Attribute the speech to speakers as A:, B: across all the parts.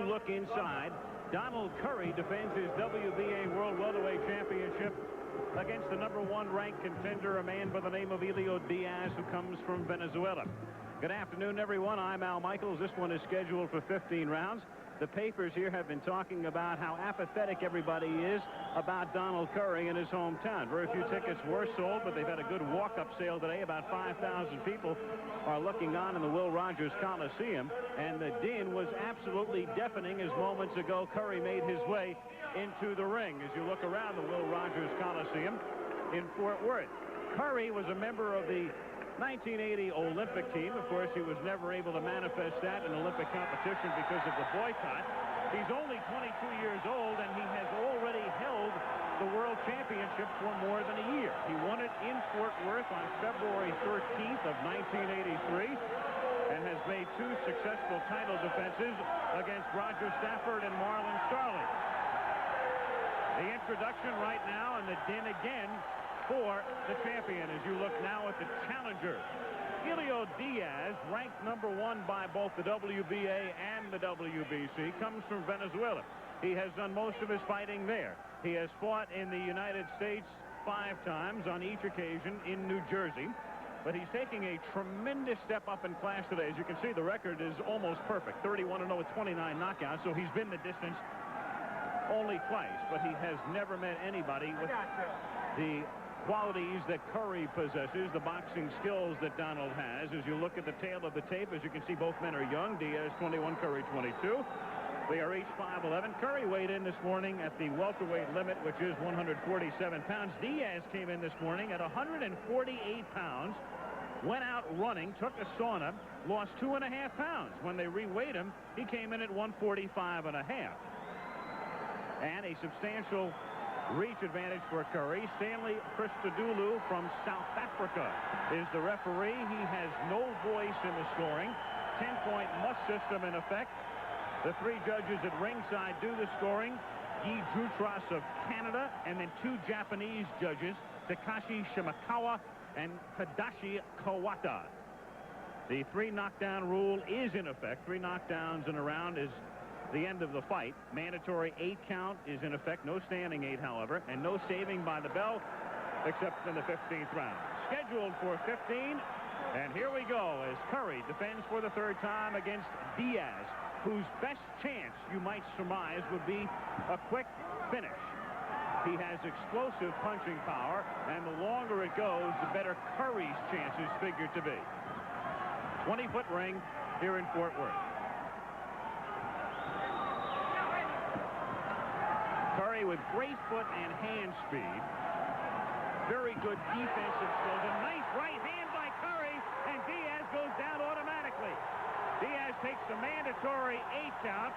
A: you look inside, Donald Curry defends his WBA World Welterweight Championship against the #1 ranked contender, a man by the name of Elio Diaz, who comes from Venezuela. Good afternoon, everyone. I'm Al Michaels. This one is scheduled for 15 rounds. The papers here have been talking about how apathetic everybody is about Donald Curry in his hometown. Very few tickets were sold, but they've had a good walk-up sale today. About 5,000 people are looking on in the Will Rogers Coliseum, and the din was absolutely deafening as moments ago Curry made his way into the ring. As you look around the Will Rogers Coliseum in Fort Worth, Curry was a member of the 1980 Olympic team. Of course, he was never able to manifest that in Olympic competition because of the boycott. He's only 22 years old, and he has already held the World Championship for more than a year. He won it in Fort Worth on February 13th of 1983 and has made 2 successful title defenses against Roger Stafford and Marlon Starling. The introduction right now, and the din again for the champion as you look now at the challenger. Elio Diaz, ranked #1 by both the WBA and the WBC, comes from Venezuela. He has done most of his fighting there. He has fought in the United States 5 times, on each occasion in New Jersey. But he's taking a tremendous step up in class today. As you can see, the record is almost perfect. 31-0 with 29 knockouts, so he's been the distance only twice. But he has never met anybody with the qualities that Curry possesses, the boxing skills that Donald has. As you look at the tail of the tape, as you can see, both men are young. Diaz 21, Curry 22. They are each 5'11". Curry weighed in this morning at the welterweight limit, which is 147 pounds. Diaz came in this morning at 148 pounds, went out running, took a sauna, lost 2.5 pounds. When they reweighed him, he came in at 145.5. And a substantial reach advantage for Curry. Stanley Christodoulou from South Africa is the referee. He has no voice in the scoring. 10-point must system in effect. The 3 judges at ringside do the scoring. Jutras of Canada, and then 2 Japanese judges, Takeshi Shimakawa and Takeshi Kuwata. The 3 knockdown rule is in effect. 3 knockdowns in a round is the end of the fight. Mandatory 8 count is in effect. No standing 8, however, and no saving by the bell except in the 15th round. Scheduled for 15, and here we go as Curry defends for the 3rd time against Diaz, whose best chance, you might surmise, would be a quick finish. He has explosive punching power, and the longer it goes, the better Curry's chances figure to be. 20-foot ring here in Fort Worth. Curry with great foot and hand speed. Very good defensive skills. A nice right hand by Curry, and Diaz goes down automatically. Diaz takes the mandatory 8 count,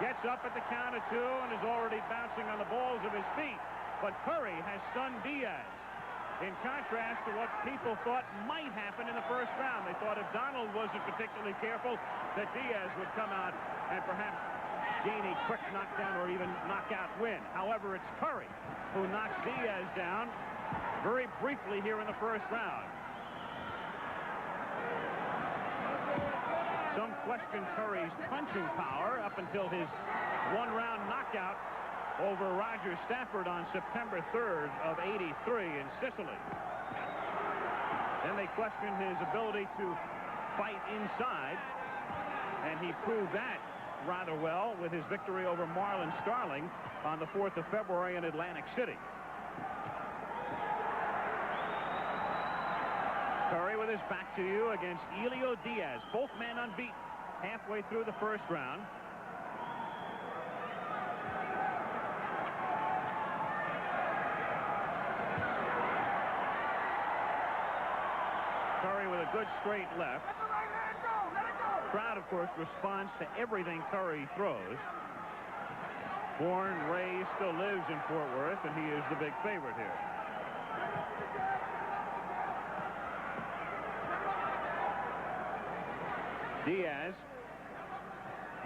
A: gets up at the count of 2, and is already bouncing on the balls of his feet. But Curry has stunned Diaz. In contrast to what people thought might happen in the 1st round. They thought if Donald wasn't particularly careful, that Diaz would come out and perhaps gain a quick knockdown or even knockout win. However, it's Curry who knocks Diaz down very briefly here in the 1st round. Some question Curry's punching power up until his 1-round knockout over Roger Stafford on September 3rd of '83 in Sicily. Then they questioned his ability to fight inside, and he proved that rather well with his victory over Marlon Starling on the 4th of February in Atlantic City. Curry with his back to you against Elio Diaz. Both men unbeaten halfway through the 1st round. Curry with a good straight left. Crowd, of course, responds to everything Curry throws. Born, raised, still lives in Fort Worth, and he is the big favorite here. Diaz,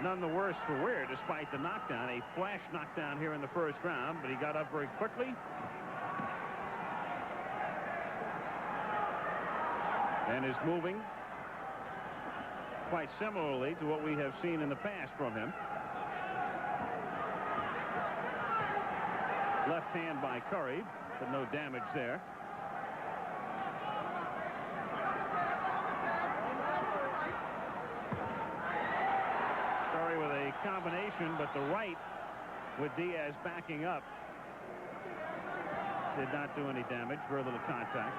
A: none the worse for wear, despite the knockdown. A flash knockdown here in the 1st round, but he got up very quickly. And is moving quite similarly to what we have seen in the past from him. left hand by Curry, but no damage there. Curry with a combination, but the right with Diaz backing up did not do any damage. Very little contact.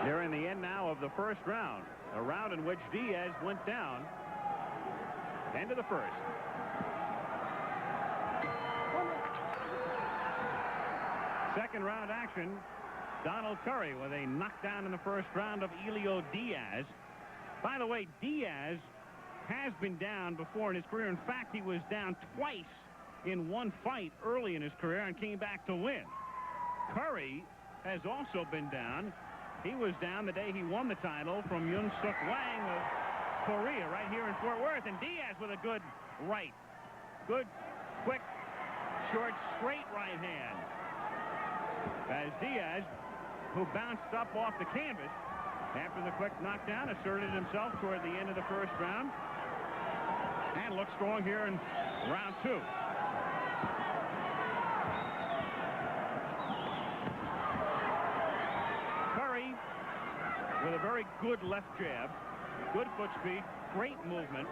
A: They're in the end now of the first round, a round in which Diaz went down. End of the first. Second round action. Donald Curry with a knockdown in the first round of Elio Diaz. By the way, Diaz has been down before in his career. In fact, he was down twice in one fight early in his career and came back to win. Curry has also been down. He was down the day he won the title from Yun Suk Wang of Korea right here in Fort Worth. And Diaz with a good right. Good, quick, short, straight right hand. As Diaz, who bounced up off the canvas after the quick knockdown, asserted himself toward the end of the first round and looked strong here in round two. Curry with a very good left jab, good foot speed, great movement,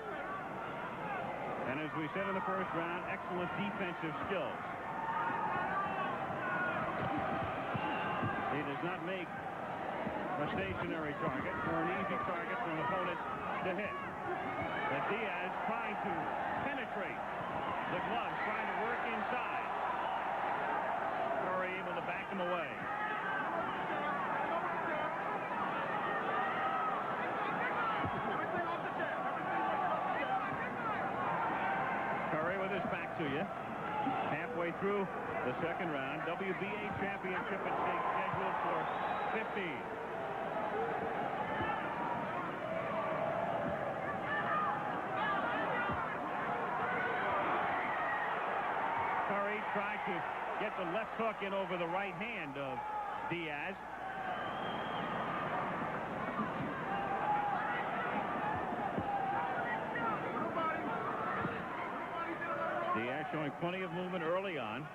A: and as we said in the first round, excellent defensive skills. He does not make a stationary target or an easy target for an opponent to hit. But Diaz trying to penetrate the gloves, trying to work inside. Curry able to back him away. Curry with his back to you. Halfway through the second round. WBA championship at stake, scheduled for 15. Curry tried to get the left hook in over the right hand of Diaz. Diaz showing plenty of movement early on.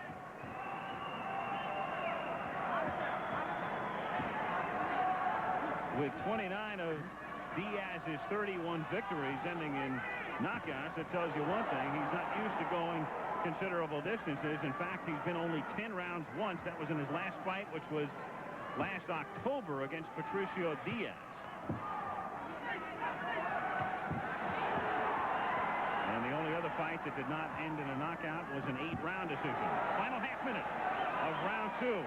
A: With 29 of Diaz's 31 victories ending in knockouts, that tells you one thing. He's not used to going considerable distances. In fact, he's been only 10 rounds once. That was in his last fight, which was last October against Patricio Diaz. And the only other fight that did not end in a knockout was an 8-round decision. Final half minute of round two.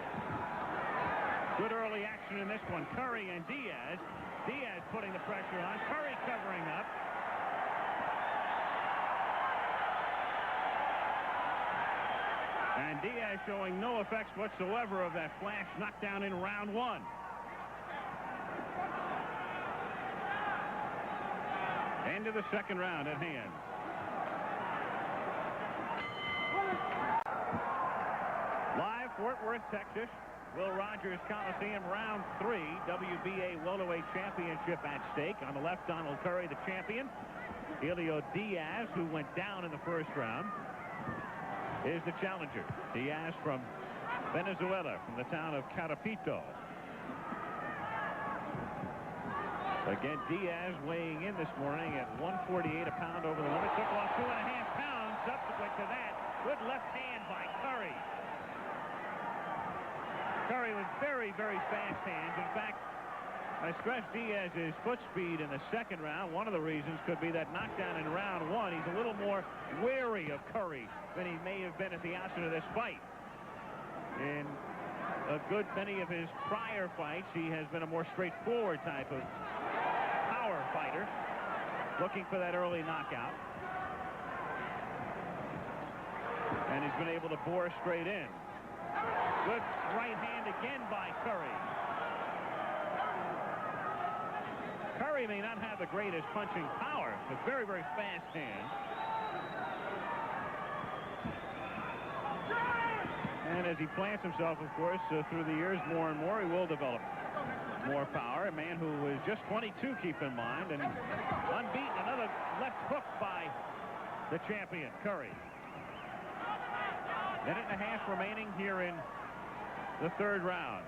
A: Good early action in this one. Curry and Diaz. Diaz putting the pressure on. Curry covering up. And Diaz showing no effects whatsoever of that flash knockdown in round one. End of the second round at hand. Live, Fort Worth, Texas. Will Rogers Coliseum, round 3, WBA Welterweight Championship at stake. On the left, Donald Curry, the champion. Elio Diaz, who went down in the first round, is the challenger. Diaz from Venezuela, from the town of Carapito. Again, Diaz weighing in this morning at 148 a pound over the limit. Took off 2.5 pounds. Subsequent to that, good left hand by Curry. Curry with very, very fast hands. In fact, I stressed Diaz's foot speed in the second round. One of the reasons could be that knockdown in round one. He's a little more wary of Curry than he may have been at the outset of this fight. In a good many of his prior fights, he has been a more straightforward type of power fighter, looking for that early knockout. And he's been able to bore straight in. Good right hand again by Curry. Curry may not have the greatest punching power, but very, very fast hand. And as he plants himself, of course, through the years more and more, he will develop. more power. A man who was just 22, keep in mind, and unbeaten. Another left hook by the champion, Curry. Minute and a half remaining here in the third round.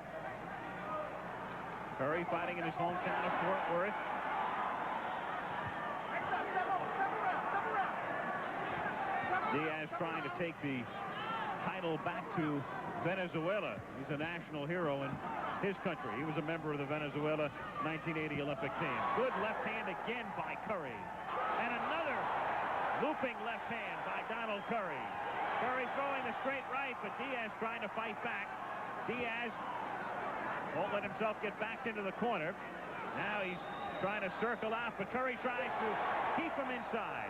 A: Curry fighting in his hometown of Fort Worth. Diaz trying to take the title back to Venezuela. He's a national hero in his country. He was a member of the Venezuela 1980 Olympic team. Good left hand again by Curry. And another looping left hand by Donald Curry. Curry throwing the straight right, but Diaz trying to fight back. Diaz won't let himself get backed into the corner. Now he's trying to circle out, but Curry tries to keep him inside.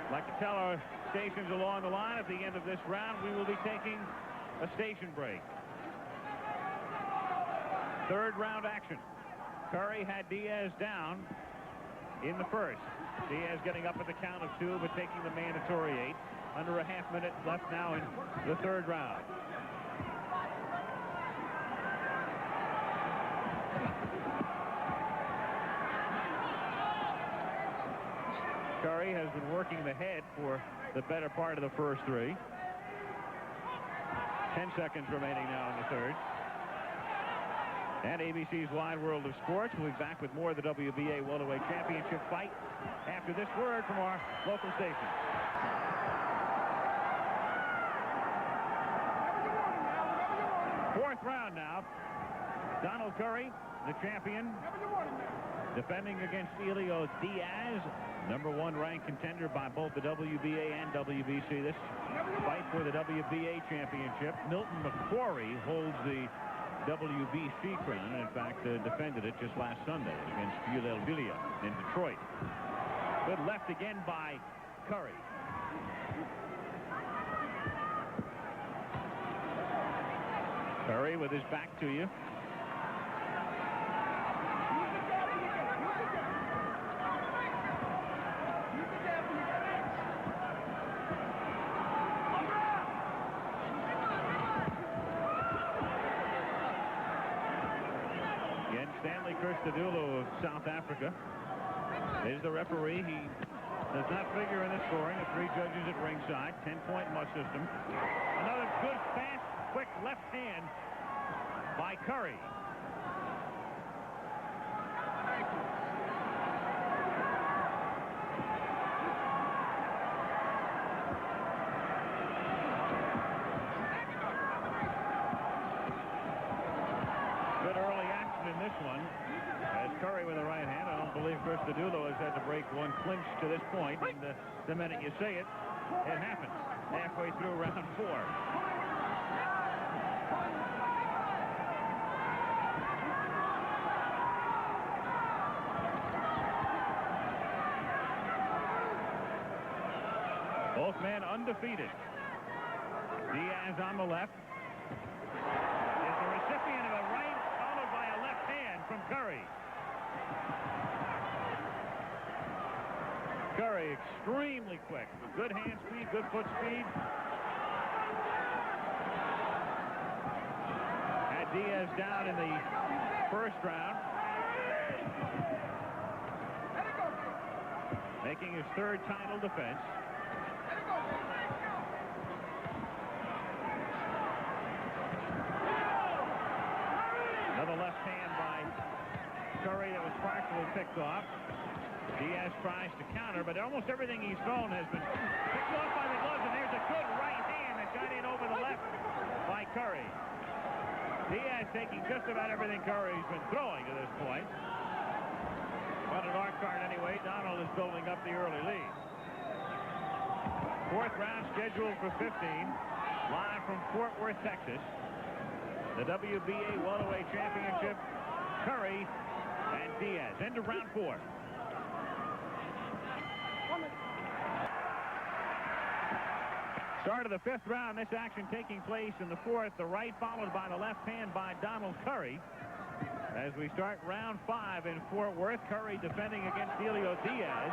A: I'd like to tell our stations along the line, at the end of this round, we will be taking a station break. Third round action. Curry had Diaz down in the first. Diaz getting up at the count of 2, but taking the mandatory 8. Under a half minute left now in the third round. Curry has been working the head for the better part of the first 3. 10 seconds remaining now in the third. And ABC's Wide World of Sports will be back with more of the WBA Welterweight Championship fight after this word from our local station. Fourth round now. Donald Curry, the champion, defending against Elio Diaz, #1 ranked contender by both the WBA and WBC. This fight for the WBA championship. Milton McQuarrie holds the WBC crown, and in fact defended it just last Sunday against Philadelphia in Detroit. Good left again by Curry. Curry with his back to you. Stanley Christodoulou of South Africa is the referee. He does not figure in the scoring. The 3 judges at ringside. 10-point must system. Another good, fast, quick left hand by Curry. Good early action in this one. As Curry with the right hand. I don't believe Christodoulou has had to break one clinch to this point. And the minute you say it, it happens. Halfway through round 4. Both men undefeated. Diaz on the left is the recipient of a right followed by a left hand from Curry. Curry extremely quick. Good hand speed, good foot speed. Had Diaz down in the first round. Making his 3rd title defense. Another left hand by Curry that was partially picked off. Diaz tries to counter, but almost everything he's thrown has been picked off by the gloves, and there's a good right hand that got in over the left by Curry. Diaz taking just about everything Curry's been throwing to this point. But at our card anyway, Donald is building up the early lead. 4th round scheduled for 15. Live from Fort Worth, Texas. The WBA Welterweight Championship, Curry and Diaz. End of round 4. Start of the 5th round. This action taking place in the 4th. The right followed by the left hand by Donald Curry. As we start round 5 in Fort Worth, Curry defending against Elio Diaz.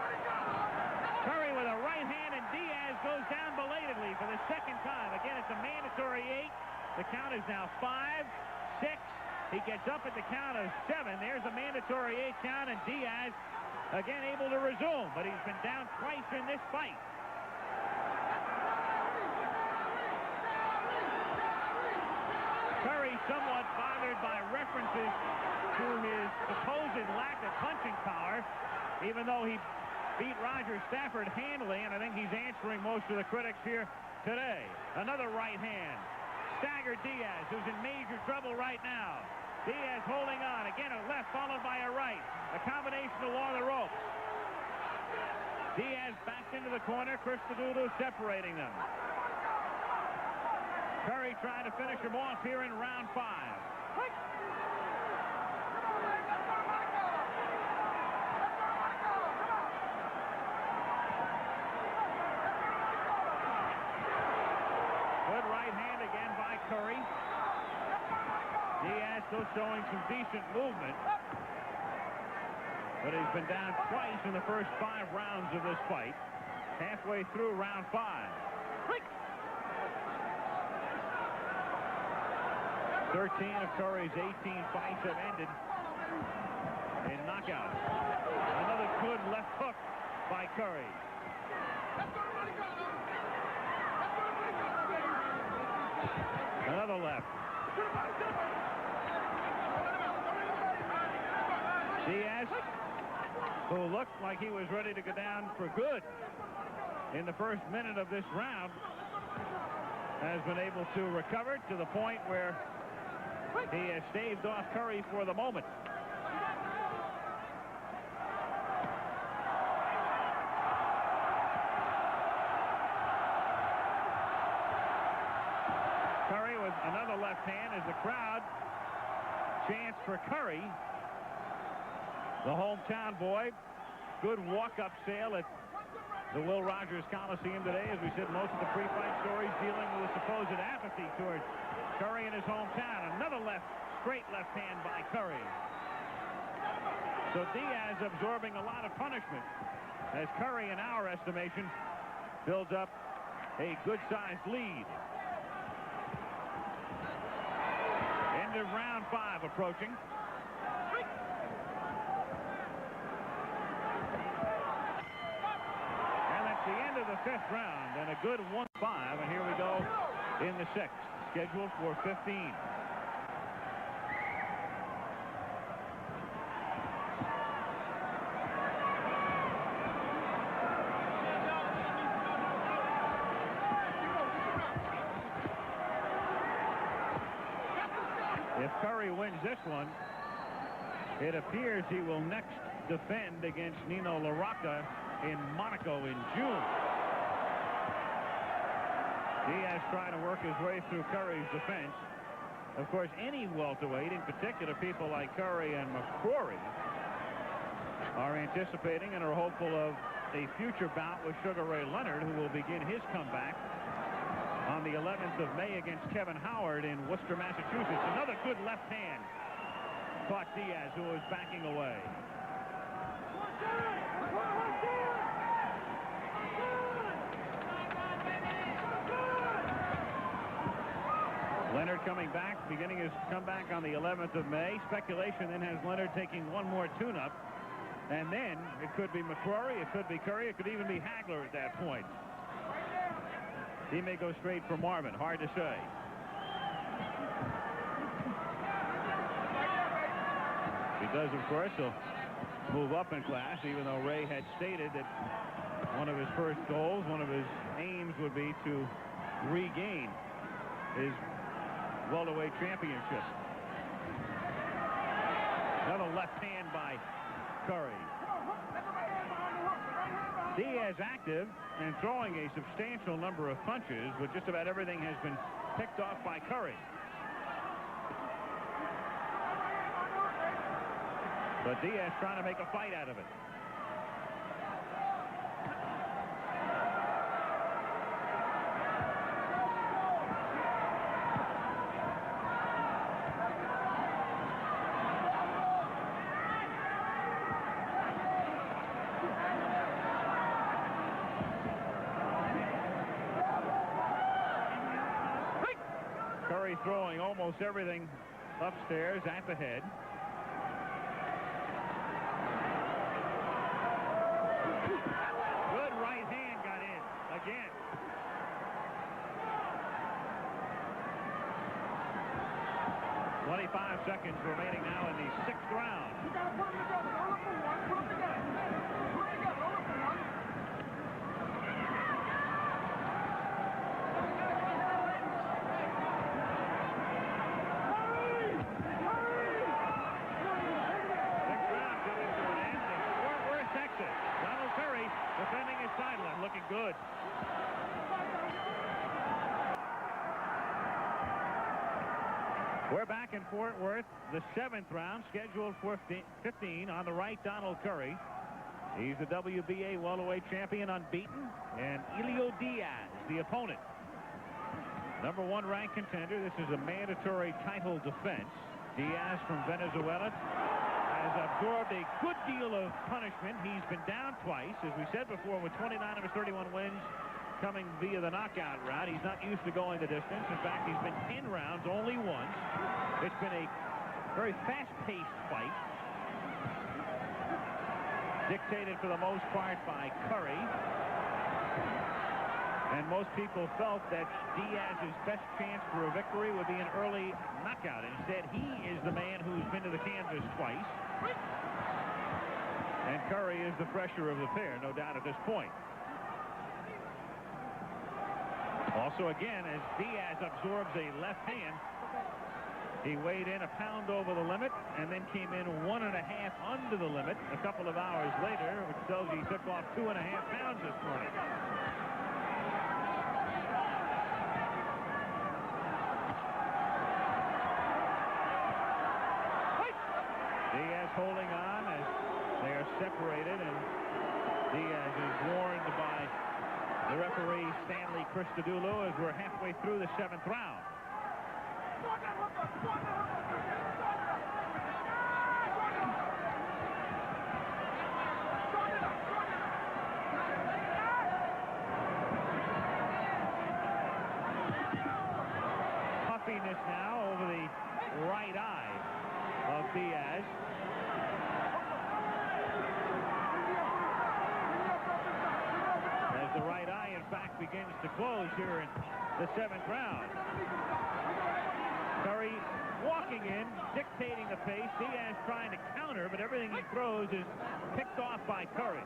A: Curry with a right hand, and Diaz goes down belatedly for the 2nd time. Again, it's a mandatory 8. The count is now 5, 6, He gets up at the count of 7. There's a mandatory 8 count, and Diaz again able to resume, but he's been down twice in this fight. Curry somewhat bothered by references to his supposed lack of punching power, even though he beat Roger Stafford handily, and I think he's answering most of the critics here today. Another right hand. Staggered Diaz, who's in major trouble right now. Diaz holding on. Again, a left followed by a right. A combination along the ropes. Diaz back into the corner. Christodoulou separating them. Curry trying to finish him off here in round 5. Good right hand again by Curry. Diaz still showing some decent movement, but he's been down twice in the first 5 rounds of this fight. Halfway through round 5. 13 of Curry's 18 fights have ended in knockouts. Another good left hook by Curry. Another left. Diaz, who looked like he was ready to go down for good in the first minute of this round, has been able to recover to the point where he has staved off Curry for the moment. Curry with another left hand as the crowd chants for Curry. The hometown boy. Good walk-up sale at the Will Rogers Coliseum today. As we said, most of the pre-fight stories dealing with the supposed apathy towards Curry in his hometown. Another straight left hand by Curry. So Diaz absorbing a lot of punishment as Curry, in our estimation, builds up a good-sized lead. End of round 5 approaching. And that's the end of the 5th round, and a good 1-5, and here we go in the 6th. Scheduled for 15. If Curry wins this one, it appears he will next defend against Nino LaRocca in Monaco in June. Diaz trying to work his way through Curry's defense. Of course, any welterweight, in particular people like Curry and McCrory, are anticipating and are hopeful of a future bout with Sugar Ray Leonard, who will begin his comeback on the 11th of May against Kevin Howard in Worcester, Massachusetts. Another good left hand caught Diaz, who was backing away. Leonard coming back, beginning his comeback on the 11th of May. Speculation then has Leonard taking one more tune-up. And then it could be McCrory, it could be Curry, it could even be Hagler at that point. He may go straight for Marvin. Hard to say. If he does, of course, he'll move up in class, even though Ray had stated that one of his first goals, one of his aims would be to regain his welterweight championship. Another left hand by Curry. Diaz active and throwing a substantial number of punches, but just about everything has been picked off by Curry. But Diaz trying to make a fight out of it. Curry throwing almost everything upstairs at the head. Good right hand got in again. .25 seconds remaining now in the 6th round.
B: You gotta put them together. Don't look for one. Put them together. Put them together. Don't look for one.
A: Defending his sideline, looking good. We're back in Fort Worth, the 7th round, scheduled for 15. On the right, Donald Curry. He's the WBA welterweight champion, unbeaten, and Elio Diaz, the opponent. Number 1 ranked contender. This is a mandatory title defense. Diaz from Venezuela has absorbed a good deal of punishment. He's been down twice, as we said before, with 29 of his 31 wins coming via the knockout route. He's not used to going the distance. In fact, he's been 10 rounds only once. It's been a very fast-paced fight, dictated for the most part by Curry. And most people felt that Diaz's best chance for a victory would be an early knockout. Instead, he is the man who's been to the canvas twice. And Curry is the fresher of the pair, no doubt at this point. Also, again, as Diaz absorbs a left hand, he weighed in a pound over the limit and then came in 1.5 under the limit a couple of hours later, which tells you he took off 2.5 pounds this morning. Diaz holding on as they are separated, and Diaz is warned by the referee Stanley Christodoulou as we're halfway through the 7th round. Puffiness now over the right eye of Diaz. As the right eye, in fact, begins to close here in the 7th round. Curry walking in, dictating the pace. Diaz trying to counter, but everything he throws is picked off by Curry.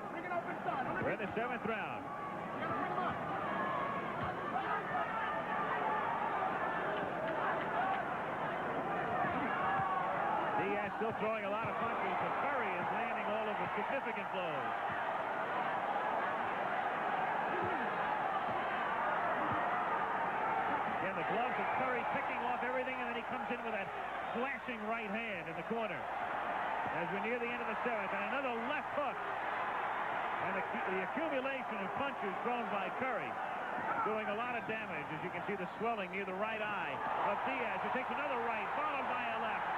A: We're in the 7th round. Diaz still throwing a lot of punches, but Curry is landing all of the significant blows. Again, the gloves of Curry picking off everything, and then he comes in with that flashing right hand in the corner. As we're near the end of the 7th, and another left hook. And the accumulation of punches thrown by Curry doing a lot of damage. As you can see, the swelling near the right eye of Diaz, who takes another right, followed by a left.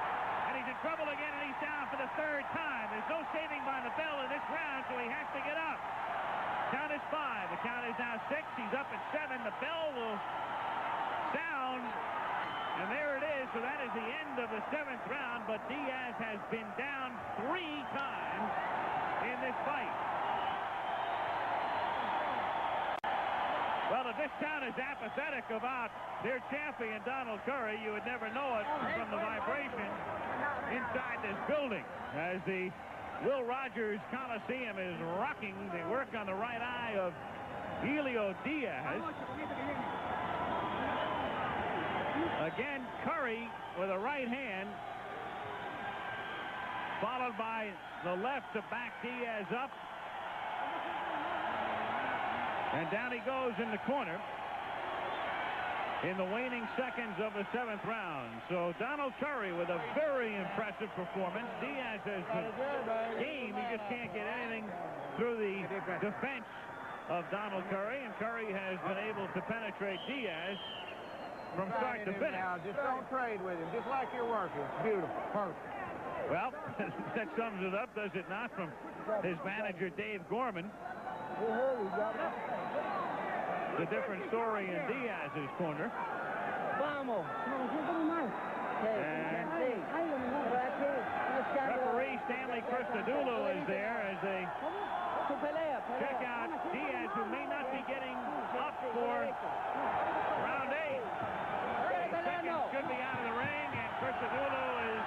A: And he's in trouble again, and he's down for the 3rd time. There's no saving by the bell in this round, so he has to get up. Count is 5. The count is now 6. He's up at 7. The bell will sound, and there it is. So that is the end of the 7th round, but Diaz has been down 3 times in this fight. Well, if this town is apathetic about their champion, Donald Curry, you would never know it from the vibration inside this building. As the Will Rogers Coliseum is rocking the work on the right eye of Elio Diaz. Again, Curry with a right hand, followed by the left to back Diaz up. And down he goes in the corner in the waning seconds of the 7th round. So Donald Curry with a very impressive performance. Diaz has been game. He just can't get anything through the defense of Donald Curry. And Curry has been able to penetrate Diaz from start to finish.
C: Now, just don't trade with him. Just like you're working. Beautiful. Perfect.
A: Well, that sums it up, does it not, from his manager, Dave Gorman. The different story in Diaz's corner.
B: Vamos.
A: And Christodoulou is there as they check out Diaz, who may not be getting up for round 8. Seconds should be out of the ring, and Christodoulou is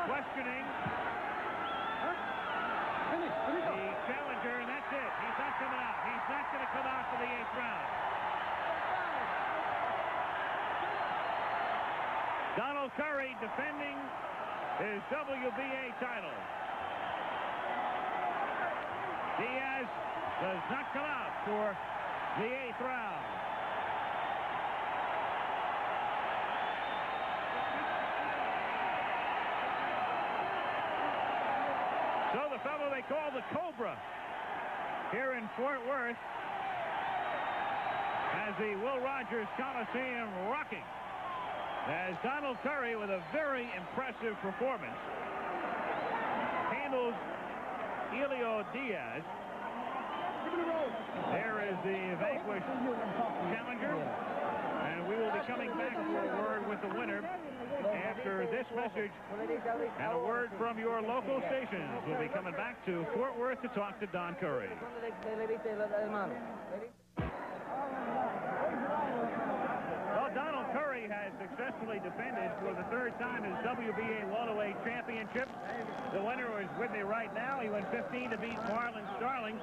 A: questioning the challenger, and that's it. He's not coming out. He's not going to come out for the 8th round. Donald Curry defending his WBA title. Diaz does not come out for the 8th round. So the fellow they call the Cobra here in Fort Worth has the Will Rogers Coliseum rocking, as Donald Curry, with a very impressive performance, handles Elio Diaz. There is the vanquished challenger, and we will be coming back for a word with the winner after this message and a word from your local stations. We'll be coming back to Fort Worth to talk to Don Curry. Well, Donald Curry has successfully defended for the 3rd time his WBA welterweight championship. The winner is with me right now. He went 15 to beat Marlon Starling.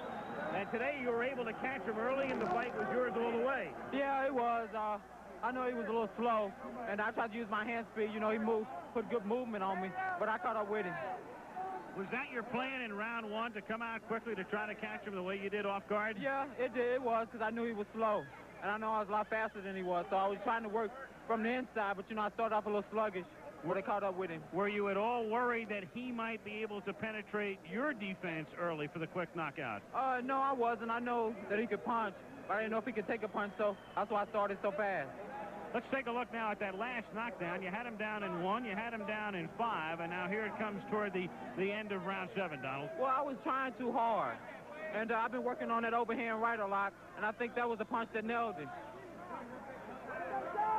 A: And today you were able to catch him early, and the fight was yours all the way.
D: Yeah, it was. I know he was a little slow, and I tried to use my hand speed. You know, he put good movement on me, but I caught up with him.
A: Was that your plan in round 1, to come out quickly to try to catch him the way you did off guard?
D: Yeah, it did. It was, because I knew he was slow, and I know I was a lot faster than he was, so I was trying to work from the inside, but, you know, I started off a little sluggish, but I caught up with him.
A: Were you at all worried that he might be able to penetrate your defense early for the quick knockout?
D: No, I wasn't. I know that he could punch, but I didn't know if he could take a punch, so that's why I started so fast.
A: Let's take a look now at that last knockdown. You had him down in 1, you had him down in 5, and now here it comes toward the end of round 7, Donald.
D: Well, I was trying too hard, and I've been working on that overhand right a lot, and I think that was the punch that nailed it.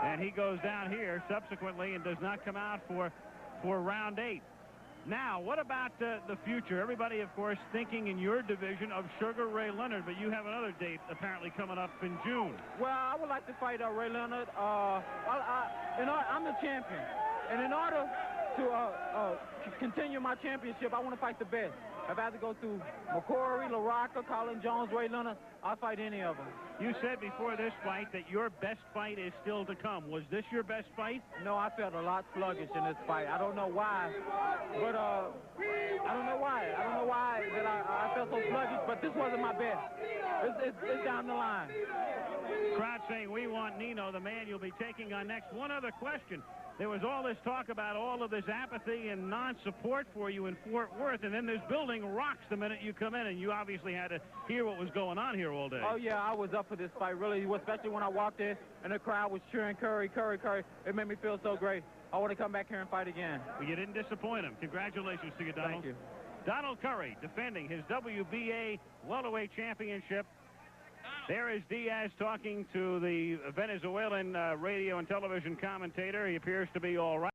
A: And he goes down here subsequently and does not come out for round 8. Now, what about the future? Everybody, of course, thinking in your division of Sugar Ray Leonard, but you have another date apparently coming up in June.
D: Well, I would like to fight Ray Leonard. I'm the champion, and in order to continue my championship, I want to fight the best. If I have to go through McCory, LaRocca, Colin Jones, Ray Leonard, I'll fight any of them.
A: You said before this fight that your best fight is still to come. Was this your best fight?
D: No, I felt a lot sluggish in this fight. I don't know why, but I don't know why. I don't know why that I felt so sluggish, but this wasn't my best. It's down the line.
A: Crowd saying, we want Nino, the man you'll be taking on next. One other question. There was all this talk about all of this apathy and non-support for you in Fort Worth, and then this building rocks the minute you come in, and you obviously had to hear what was going on here all day.
D: Oh, yeah, I was up for this fight, really, especially when I walked in and the crowd was cheering Curry, Curry, Curry. It made me feel so great. I want to come back here and fight again.
A: Well, you didn't disappoint him. Congratulations to you, Donald.
D: Thank you.
A: Donald Curry defending his WBA welterweight championship. There is Diaz talking to the Venezuelan radio and television commentator. He appears to be all right.